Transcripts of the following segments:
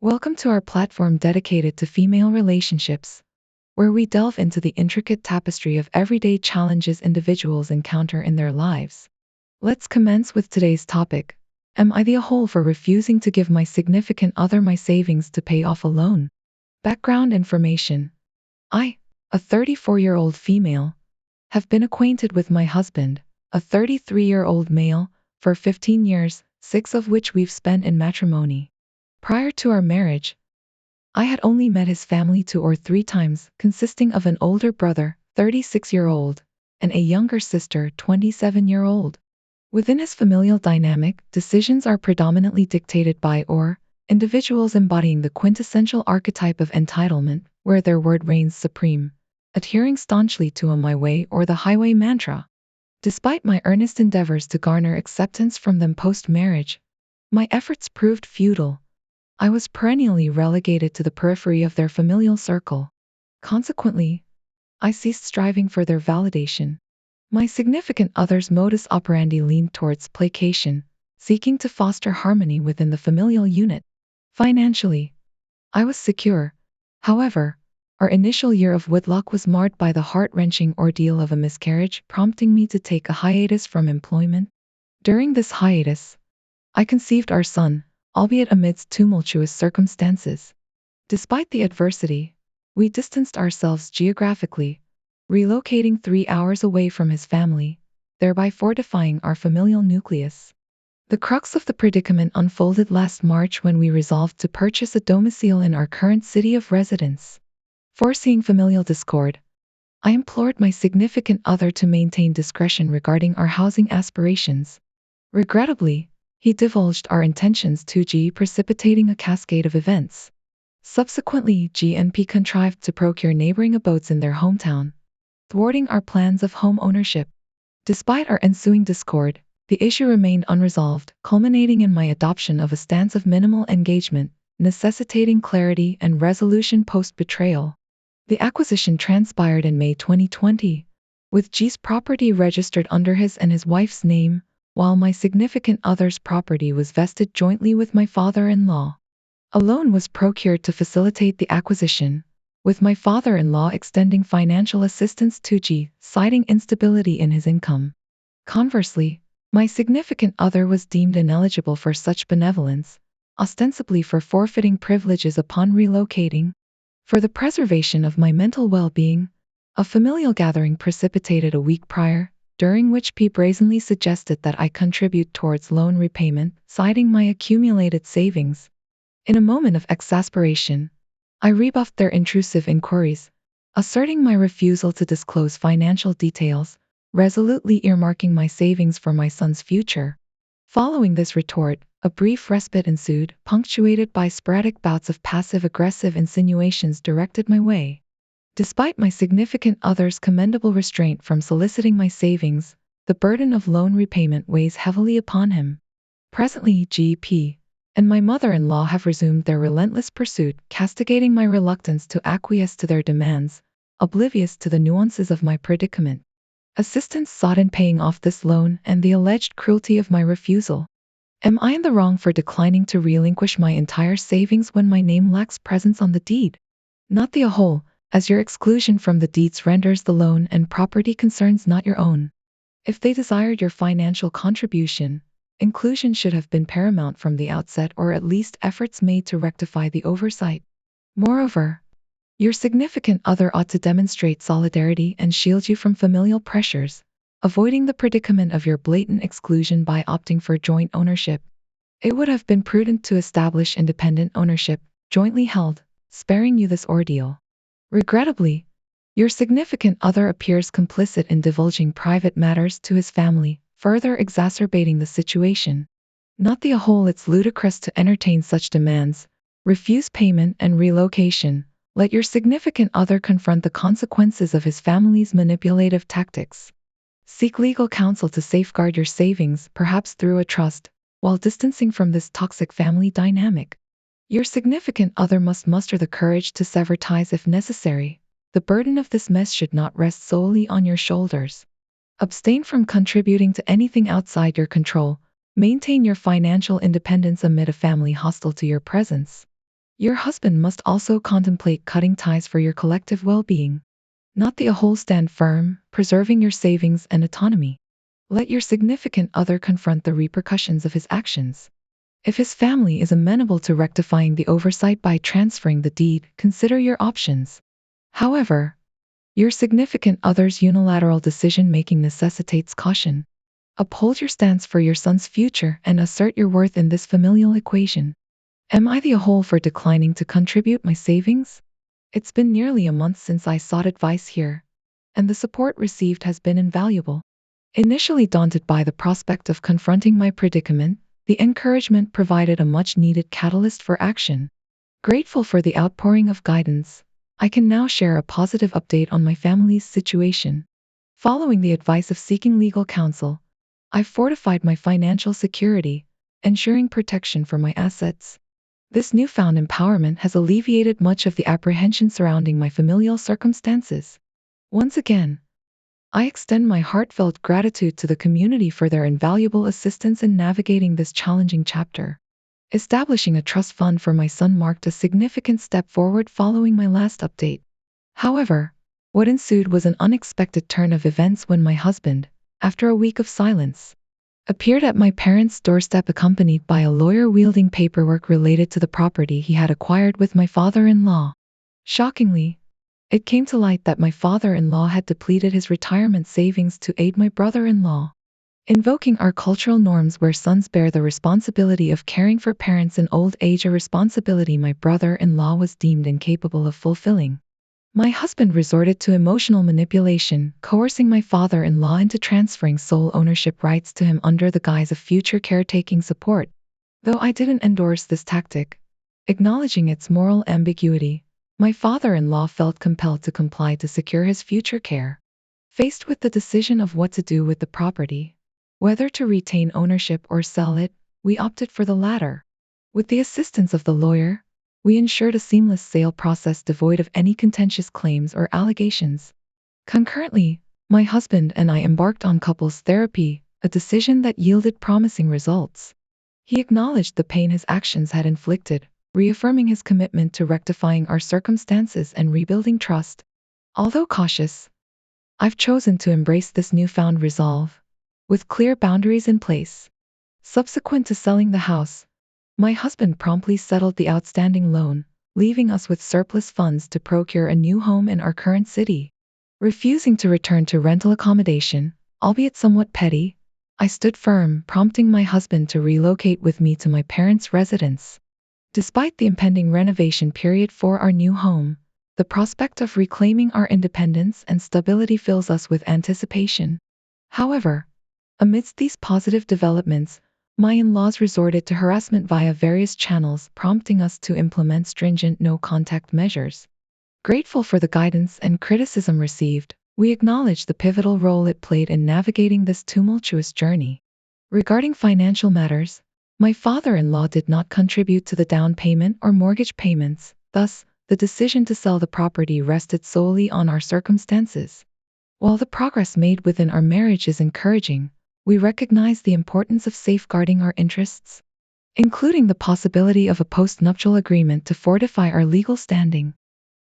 Welcome to our platform dedicated to female relationships, where we delve into the intricate tapestry of everyday challenges individuals encounter in their lives. Let's commence with today's topic. Am I the a-hole for refusing to give my significant other my savings to pay off a loan? Background information. I, a 34-year-old female, have been acquainted with my husband, a 33-year-old male, for 15 years, 6 of which we've spent in matrimony. Prior to our marriage, I had only met his family 2 or 3 times, consisting of an older brother, 36-year-old, and a younger sister, 27-year-old. Within his familial dynamic, decisions are predominantly dictated by individuals embodying the quintessential archetype of entitlement, where their word reigns supreme, adhering staunchly to a my way or the highway mantra. Despite my earnest endeavors to garner acceptance from them post-marriage, my efforts proved futile. I was perennially relegated to the periphery of their familial circle. Consequently, I ceased striving for their validation. My significant other's modus operandi leaned towards placation, seeking to foster harmony within the familial unit. Financially, I was secure. However, our initial year of wedlock was marred by the heart-wrenching ordeal of a miscarriage, prompting me to take a hiatus from employment. During this hiatus, I conceived our son, albeit amidst tumultuous circumstances. Despite the adversity, we distanced ourselves geographically, relocating 3 hours away from his family, thereby fortifying our familial nucleus. The crux of the predicament unfolded last March when we resolved to purchase a domicile in our current city of residence. Foreseeing familial discord, I implored my significant other to maintain discretion regarding our housing aspirations. Regrettably, he divulged our intentions to G, precipitating a cascade of events. Subsequently, G and P contrived to procure neighboring abodes in their hometown, thwarting our plans of home ownership. Despite our ensuing discord, the issue remained unresolved, culminating in my adoption of a stance of minimal engagement, necessitating clarity and resolution post-betrayal. The acquisition transpired in May 2020, with G's property registered under his and his wife's name, while my significant other's property was vested jointly with my father-in-law. A loan was procured to facilitate the acquisition, with my father-in-law extending financial assistance to G, citing instability in his income. Conversely, my significant other was deemed ineligible for such benevolence, ostensibly for forfeiting privileges upon relocating. For the preservation of my mental well-being, a familial gathering precipitated a week prior, during which P brazenly suggested that I contribute towards loan repayment, citing my accumulated savings. In a moment of exasperation, I rebuffed their intrusive inquiries, asserting my refusal to disclose financial details, resolutely earmarking my savings for my son's future. Following this retort, a brief respite ensued, punctuated by sporadic bouts of passive-aggressive insinuations directed my way. Despite my significant other's commendable restraint from soliciting my savings, the burden of loan repayment weighs heavily upon him. Presently, G.P. and my mother-in-law have resumed their relentless pursuit, castigating my reluctance to acquiesce to their demands, oblivious to the nuances of my predicament. Assistance sought in paying off this loan and the alleged cruelty of my refusal. Am I in the wrong for declining to relinquish my entire savings when my name lacks presence on the deed? Not the a-hole, as your exclusion from the deeds renders the loan and property concerns not your own. If they desired your financial contribution, inclusion should have been paramount from the outset, or at least efforts made to rectify the oversight. Moreover, your significant other ought to demonstrate solidarity and shield you from familial pressures, avoiding the predicament of your blatant exclusion by opting for joint ownership. It would have been prudent to establish independent ownership, jointly held, sparing you this ordeal. Regrettably, your significant other appears complicit in divulging private matters to his family, further exacerbating the situation. Not the a-hole, it's ludicrous to entertain such demands. Refuse payment and relocation. Let your significant other confront the consequences of his family's manipulative tactics. Seek legal counsel to safeguard your savings, perhaps through a trust, while distancing from this toxic family dynamic. Your significant other must muster the courage to sever ties if necessary. The burden of this mess should not rest solely on your shoulders. Abstain from contributing to anything outside your control. Maintain your financial independence amid a family hostile to your presence. Your husband must also contemplate cutting ties for your collective well-being. Not the whole stand firm, preserving your savings and autonomy. Let your significant other confront the repercussions of his actions. If his family is amenable to rectifying the oversight by transferring the deed, consider your options. However, your significant other's unilateral decision-making necessitates caution. Uphold your stance for your son's future and assert your worth in this familial equation. Am I the whole for declining to contribute my savings? It's been nearly a month since I sought advice here, and the support received has been invaluable. Initially daunted by the prospect of confronting my predicament, the encouragement provided a much-needed catalyst for action. Grateful for the outpouring of guidance, I can now share a positive update on my family's situation. Following the advice of seeking legal counsel, I've fortified my financial security, ensuring protection for my assets. This newfound empowerment has alleviated much of the apprehension surrounding my familial circumstances. Once again, I extend my heartfelt gratitude to the community for their invaluable assistance in navigating this challenging chapter. Establishing a trust fund for my son marked a significant step forward following my last update. However, what ensued was an unexpected turn of events when my husband, after a week of silence, appeared at my parents' doorstep accompanied by a lawyer wielding paperwork related to the property he had acquired with my father-in-law. Shockingly, it came to light that my father-in-law had depleted his retirement savings to aid my brother-in-law. Invoking our cultural norms where sons bear the responsibility of caring for parents in old age, a responsibility my brother-in-law was deemed incapable of fulfilling. My husband resorted to emotional manipulation, coercing my father-in-law into transferring sole ownership rights to him under the guise of future caretaking support. Though I didn't endorse this tactic, acknowledging its moral ambiguity, my father-in-law felt compelled to comply to secure his future care. Faced with the decision of what to do with the property, whether to retain ownership or sell it, we opted for the latter. With the assistance of the lawyer, we ensured a seamless sale process devoid of any contentious claims or allegations. Concurrently, my husband and I embarked on couples therapy, a decision that yielded promising results. He acknowledged the pain his actions had inflicted, reaffirming his commitment to rectifying our circumstances and rebuilding trust. Although cautious, I've chosen to embrace this newfound resolve, with clear boundaries in place. Subsequent to selling the house, my husband promptly settled the outstanding loan, leaving us with surplus funds to procure a new home in our current city. Refusing to return to rental accommodation, albeit somewhat petty, I stood firm, prompting my husband to relocate with me to my parents' residence. Despite the impending renovation period for our new home, the prospect of reclaiming our independence and stability fills us with anticipation. However, amidst these positive developments, my in-laws resorted to harassment via various channels, prompting us to implement stringent no-contact measures. Grateful for the guidance and criticism received, we acknowledge the pivotal role it played in navigating this tumultuous journey. Regarding financial matters, my father-in-law did not contribute to the down payment or mortgage payments, thus, the decision to sell the property rested solely on our circumstances. While the progress made within our marriage is encouraging, we recognize the importance of safeguarding our interests, including the possibility of a post-nuptial agreement to fortify our legal standing.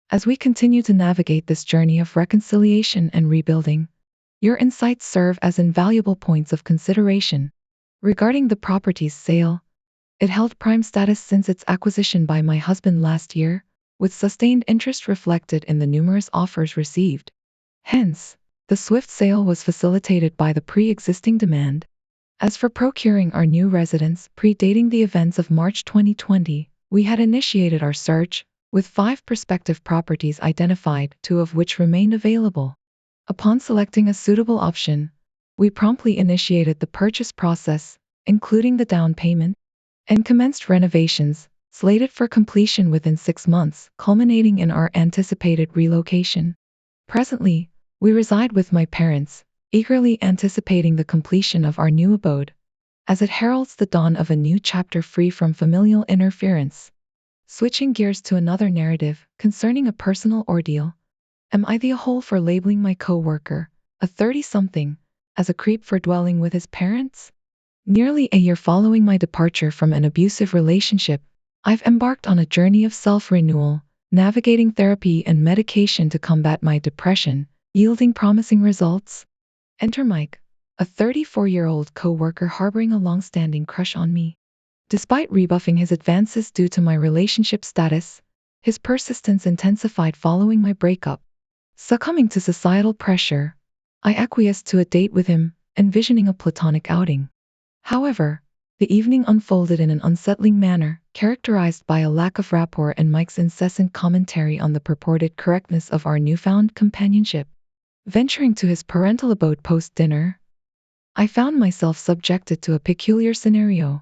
As we continue to navigate this journey of reconciliation and rebuilding, your insights serve as invaluable points of consideration. Regarding the property's sale, it held prime status since its acquisition by my husband last year, with sustained interest reflected in the numerous offers received. Hence, the swift sale was facilitated by the pre-existing demand. As for procuring our new residence, predating the events of March 2020, we had initiated our search, with 5 prospective properties identified, 2 of which remained available. Upon selecting a suitable option, we promptly initiated the purchase process, including the down payment, and commenced renovations, slated for completion within 6 months, culminating in our anticipated relocation. Presently, we reside with my parents, eagerly anticipating the completion of our new abode, as it heralds the dawn of a new chapter free from familial interference. Switching gears to another narrative concerning a personal ordeal, am I the whole for labeling my coworker, a 30-something, as a creep for dwelling with his parents? Nearly a year following my departure from an abusive relationship, I've embarked on a journey of self-renewal, navigating therapy and medication to combat my depression, yielding promising results. Enter Mike, a 34-year-old coworker harboring a long-standing crush on me. Despite rebuffing his advances due to my relationship status, his persistence intensified following my breakup. Succumbing to societal pressure, I acquiesced to a date with him, envisioning a platonic outing. However, the evening unfolded in an unsettling manner, characterized by a lack of rapport and Mike's incessant commentary on the purported correctness of our newfound companionship. Venturing to his parental abode post-dinner, I found myself subjected to a peculiar scenario.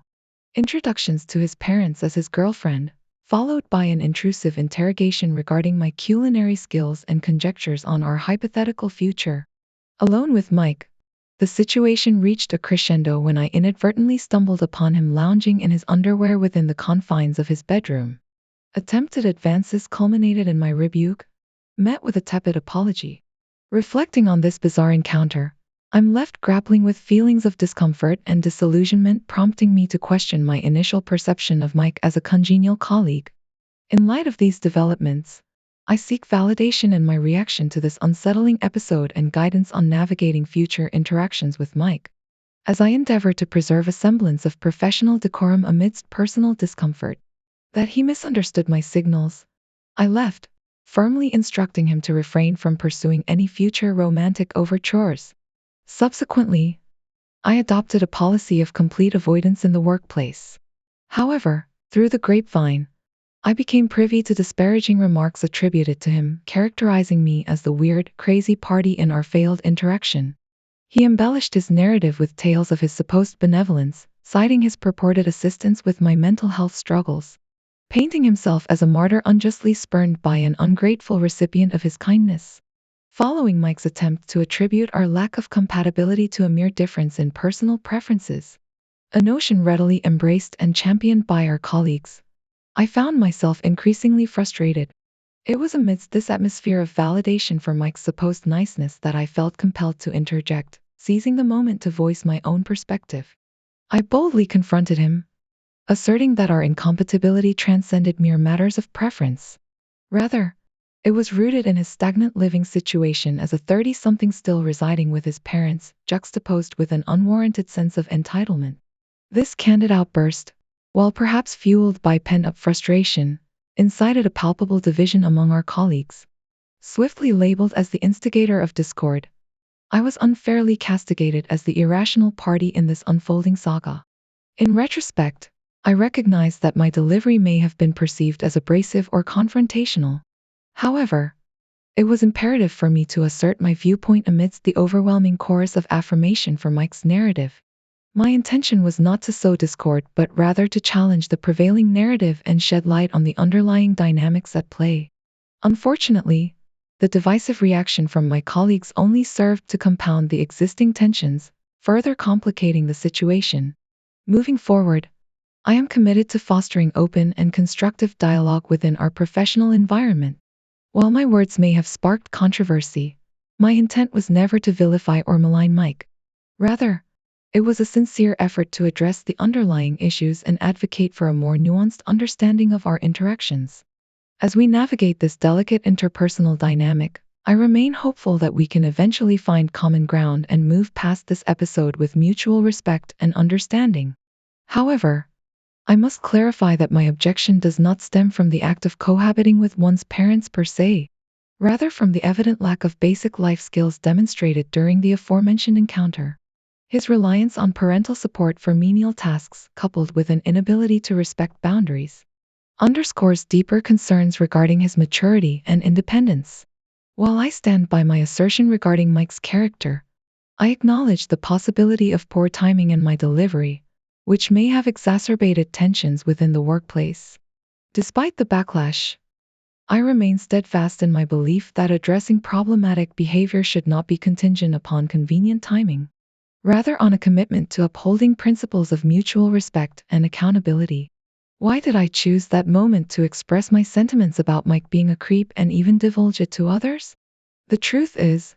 Introductions to his parents as his girlfriend, followed by an intrusive interrogation regarding my culinary skills and conjectures on our hypothetical future. Alone with Mike, the situation reached a crescendo when I inadvertently stumbled upon him lounging in his underwear within the confines of his bedroom. Attempted advances culminated in my rebuke, met with a tepid apology. Reflecting on this bizarre encounter, I'm left grappling with feelings of discomfort and disillusionment, prompting me to question my initial perception of Mike as a congenial colleague. In light of these developments, I seek validation in my reaction to this unsettling episode and guidance on navigating future interactions with Mike. As I endeavor to preserve a semblance of professional decorum amidst personal discomfort, that he misunderstood my signals, I left, firmly instructing him to refrain from pursuing any future romantic overtures. Subsequently, I adopted a policy of complete avoidance in the workplace. However, through the grapevine, I became privy to disparaging remarks attributed to him, characterizing me as the weird, crazy party in our failed interaction. He embellished his narrative with tales of his supposed benevolence, citing his purported assistance with my mental health struggles, painting himself as a martyr unjustly spurned by an ungrateful recipient of his kindness. Following Mike's attempt to attribute our lack of compatibility to a mere difference in personal preferences, a notion readily embraced and championed by our colleagues, I found myself increasingly frustrated. It was amidst this atmosphere of validation for Mike's supposed niceness that I felt compelled to interject, seizing the moment to voice my own perspective. I boldly confronted him, asserting that our incompatibility transcended mere matters of preference. Rather, it was rooted in his stagnant living situation as a 30-something still residing with his parents, juxtaposed with an unwarranted sense of entitlement. This candid outburst, while perhaps fueled by pent-up frustration, incited a palpable division among our colleagues. Swiftly labeled as the instigator of discord, I was unfairly castigated as the irrational party in this unfolding saga. In retrospect, I recognize that my delivery may have been perceived as abrasive or confrontational. However, it was imperative for me to assert my viewpoint amidst the overwhelming chorus of affirmation for Mike's narrative. My intention was not to sow discord but rather to challenge the prevailing narrative and shed light on the underlying dynamics at play. Unfortunately, the divisive reaction from my colleagues only served to compound the existing tensions, further complicating the situation. Moving forward, I am committed to fostering open and constructive dialogue within our professional environment. While my words may have sparked controversy, my intent was never to vilify or malign Mike. Rather, it was a sincere effort to address the underlying issues and advocate for a more nuanced understanding of our interactions. As we navigate this delicate interpersonal dynamic, I remain hopeful that we can eventually find common ground and move past this episode with mutual respect and understanding. However, I must clarify that my objection does not stem from the act of cohabiting with one's parents per se, rather from the evident lack of basic life skills demonstrated during the aforementioned encounter. His reliance on parental support for menial tasks, coupled with an inability to respect boundaries, underscores deeper concerns regarding his maturity and independence. While I stand by my assertion regarding Mike's character, I acknowledge the possibility of poor timing in my delivery, which may have exacerbated tensions within the workplace. Despite the backlash, I remain steadfast in my belief that addressing problematic behavior should not be contingent upon convenient timing, rather on a commitment to upholding principles of mutual respect and accountability. Why did I choose that moment to express my sentiments about Mike being a creep and even divulge it to others? The truth is,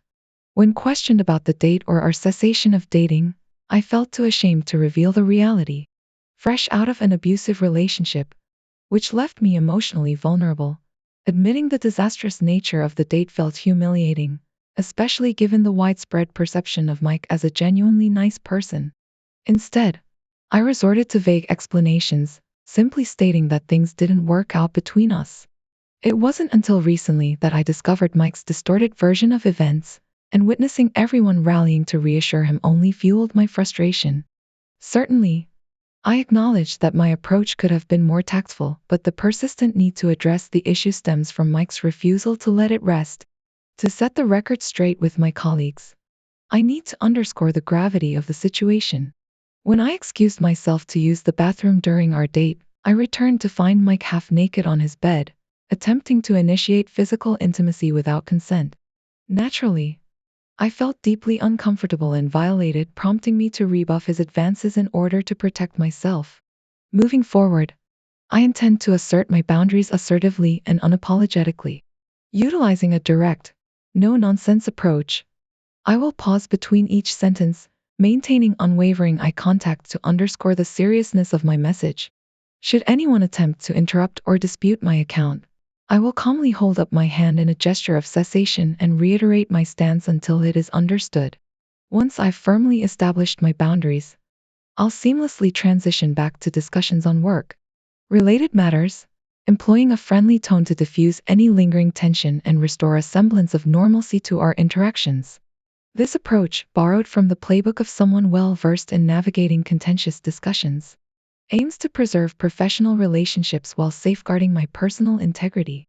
when questioned about the date or our cessation of dating, I felt too ashamed to reveal the reality. Fresh out of an abusive relationship, which left me emotionally vulnerable. Admitting the disastrous nature of the date felt humiliating, especially given the widespread perception of Mike as a genuinely nice person. Instead, I resorted to vague explanations, simply stating that things didn't work out between us. It wasn't until recently that I discovered Mike's distorted version of events, and witnessing everyone rallying to reassure him only fueled my frustration. Certainly, I acknowledged that my approach could have been more tactful, but the persistent need to address the issue stems from Mike's refusal to let it rest. To set the record straight with my colleagues, I need to underscore the gravity of the situation. When I excused myself to use the bathroom during our date, I returned to find Mike half naked on his bed, attempting to initiate physical intimacy without consent. Naturally, I felt deeply uncomfortable and violated, prompting me to rebuff his advances in order to protect myself. Moving forward, I intend to assert my boundaries assertively and unapologetically. Utilizing a direct, no-nonsense approach, I will pause between each sentence, maintaining unwavering eye contact to underscore the seriousness of my message. Should anyone attempt to interrupt or dispute my account, I will calmly hold up my hand in a gesture of cessation and reiterate my stance until it is understood. Once I've firmly established my boundaries, I'll seamlessly transition back to discussions on work related matters, employing a friendly tone to diffuse any lingering tension and restore a semblance of normalcy to our interactions. This approach, borrowed from the playbook of someone well-versed in navigating contentious discussions, aims to preserve professional relationships while safeguarding my personal integrity.